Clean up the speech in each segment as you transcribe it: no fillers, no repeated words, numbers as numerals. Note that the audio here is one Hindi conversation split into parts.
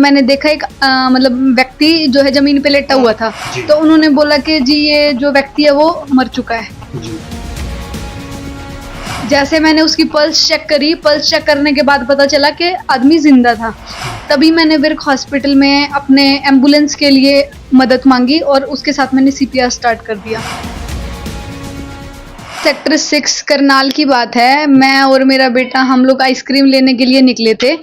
मैंने देखा एक मतलब व्यक्ति जो है जमीन पे लेटा हुआ था। तो उन्होंने बोला कि जी ये जो व्यक्ति है वो मर चुका है। जैसे मैंने उसकी पल्स चेक करी, पल्स चेक करने के बाद पता चला कि आदमी जिंदा था। तभी मैंने विर्क हॉस्पिटल में अपने एम्बुलेंस के लिए मदद मांगी और उसके साथ मैंने सीपीआर स्टार्ट कर दिया। सेक्टर 6 करनाल की बात है। मैं और मेरा बेटा हम लोग आइसक्रीम लेने के लिए निकले थे।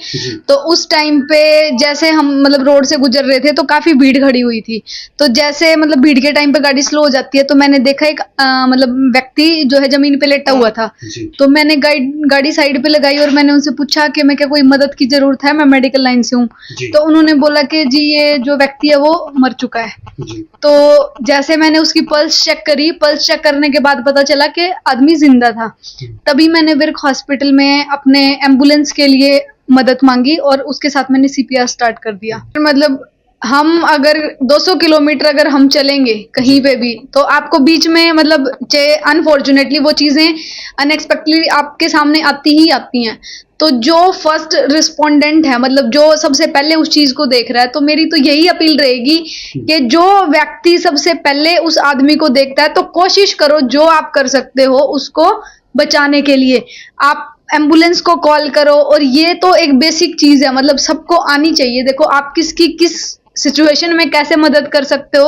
तो उस टाइम पे जैसे हम मतलब रोड से गुजर रहे थे तो काफी भीड़ खड़ी हुई थी। तो जैसे मतलब भीड़ के टाइम पे गाड़ी स्लो हो जाती है, तो मैंने देखा एक मतलब व्यक्ति जो है जमीन पे लेटा हुआ था। तो मैंने गाड़ी साइड पे लगाई और मैंने उनसे पूछा कि मैं क्या कोई मदद की जरूरत है, मैं मेडिकल लाइन से हूँ। तो उन्होंने बोला कि जी ये जो व्यक्ति है वो मर चुका है। तो जैसे मैंने उसकी पल्स चेक करी, पल्स चेक करने के बाद पता चला कि आदमी जिंदा था। तभी मैंने विर्क हॉस्पिटल में अपने एम्बुलेंस के लिए मदद मांगी और उसके साथ मैंने सीपीआर स्टार्ट कर दिया। मतलब हम अगर 200 किलोमीटर अगर हम चलेंगे कहीं पे भी, तो आपको बीच में मतलब अनफॉर्चुनेटली वो चीजें अनएक्सपेक्टेडली आपके सामने आती ही आती हैं। तो जो फर्स्ट रिस्पोंडेंट है, मतलब जो सबसे पहले उस चीज को देख रहा है, तो मेरी तो यही अपील रहेगी कि जो व्यक्ति सबसे पहले उस आदमी को देखता है, तो कोशिश करो जो आप कर सकते हो उसको बचाने के लिए। आप एम्बुलेंस को कॉल करो। और ये तो एक बेसिक चीज है, मतलब सबको आनी चाहिए। देखो आप किसकी किस सिचुएशन में कैसे मदद कर सकते हो,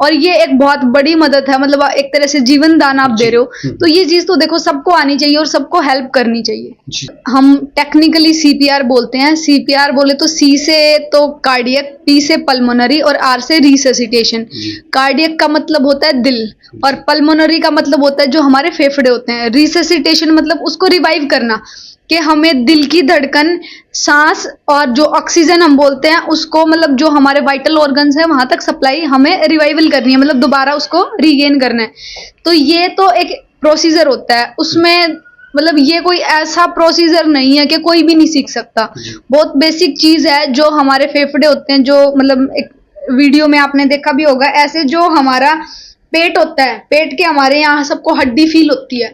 और ये एक बहुत बड़ी मदद है, मतलब एक तरह से जीवन दान आप दे रहे हो। तो ये चीज तो देखो सबको आनी चाहिए और सबको हेल्प करनी चाहिए। हम टेक्निकली सीपीआर बोलते हैं। सीपीआर बोले तो सी से तो कार्डियक, पी से पल्मोनरी और आर से रिससिटेशन। कार्डियक का मतलब होता है दिल और पल्मोनरी का मतलब होता है जो हमारे फेफड़े होते हैं। रिससिटेशन मतलब उसको रिवाइव करना, कि हमें दिल की धड़कन, सांस और जो ऑक्सीजन हम बोलते हैं उसको, मतलब जो हमारे वाइटल ऑर्गन्स है वहां तक सप्लाई हमें रिवाइवल करनी है, मतलब दोबारा उसको रीगेन करना है। तो ये तो एक प्रोसीजर होता है। उसमें मतलब ये कोई ऐसा प्रोसीजर नहीं है कि कोई भी नहीं सीख सकता। बहुत बेसिक चीज है। जो हमारे फेफड़े होते हैं, जो मतलब एक वीडियो में आपने देखा भी होगा, ऐसे जो हमारा पेट होता है, पेट के हमारे यहाँ सबको हड्डी फील होती है।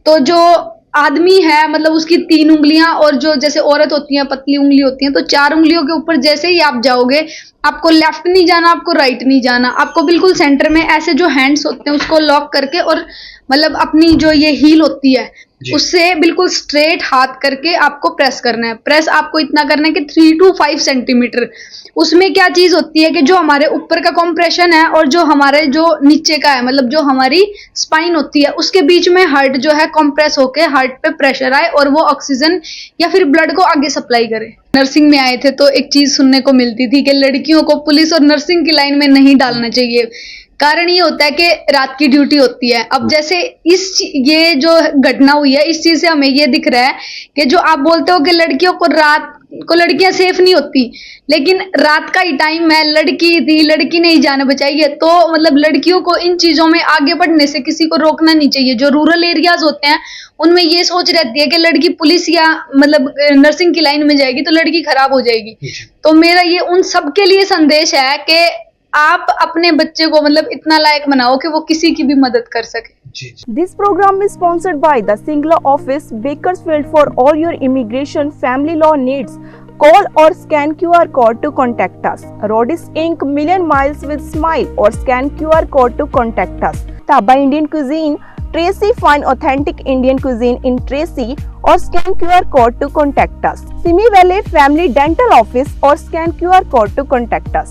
तो जो आदमी है मतलब उसकी 3 उंगलियां, और जो जैसे औरत होती है पतली उंगली होती है, तो 4 उंगलियों के ऊपर जैसे ही आप जाओगे, आपको लेफ्ट नहीं जाना, आपको राइट नहीं जाना, आपको बिल्कुल सेंटर में ऐसे जो हैंड्स होते हैं उसको लॉक करके, और मतलब अपनी जो ये हील होती है उससे बिल्कुल स्ट्रेट हाथ करके आपको प्रेस करना है। प्रेस आपको इतना करना है कि 3 to 5 सेंटीमीटर। उसमें क्या चीज होती है कि जो हमारे ऊपर का कंप्रेशन है और जो हमारे जो नीचे का है, मतलब जो हमारी स्पाइन होती है, उसके बीच में हार्ट जो है कंप्रेस होके हार्ट पे प्रेशर आए और वो ऑक्सीजन या फिर ब्लड को आगे सप्लाई करे। नर्सिंग में आए थे तो एक चीज सुनने को मिलती थी कि लड़कियों को पुलिस और नर्सिंग की लाइन में नहीं डालना चाहिए। कारण ये होता है कि रात की ड्यूटी होती है। अब जैसे ये जो घटना हुई है, इस चीज से हमें ये दिख रहा है कि जो आप बोलते हो कि लड़कियों को रात को लड़कियां सेफ नहीं होती, लेकिन रात का ही टाइम है, लड़की थी, लड़की ने ही जान बचाई है। तो मतलब लड़कियों को इन चीजों में आगे बढ़ने से किसी को रोकना नहीं चाहिए। जो रूरल एरियाज होते हैं उनमें ये सोच रहती है कि लड़की पुलिस या मतलब नर्सिंग की लाइन में जाएगी तो लड़की खराब हो जाएगी। तो मेरा ये उन सबके लिए संदेश है कि आप अपने बच्चे को मतलब इतना लायक बनाओ कि वो किसी की भी मदद कर सके। This program is sponsored by the Singla office, Bakersfield. For all your immigration family law needs, call or scan QR code to contact us. Rodis Inc. Million Miles with Smile, or scan QR code to contact us. Taba Indian Cuisine, Tracy, find authentic Indian cuisine in Tracy, or scan QR code to contact us. Simi Valley Family Dental Office, or scan QR code to contact us.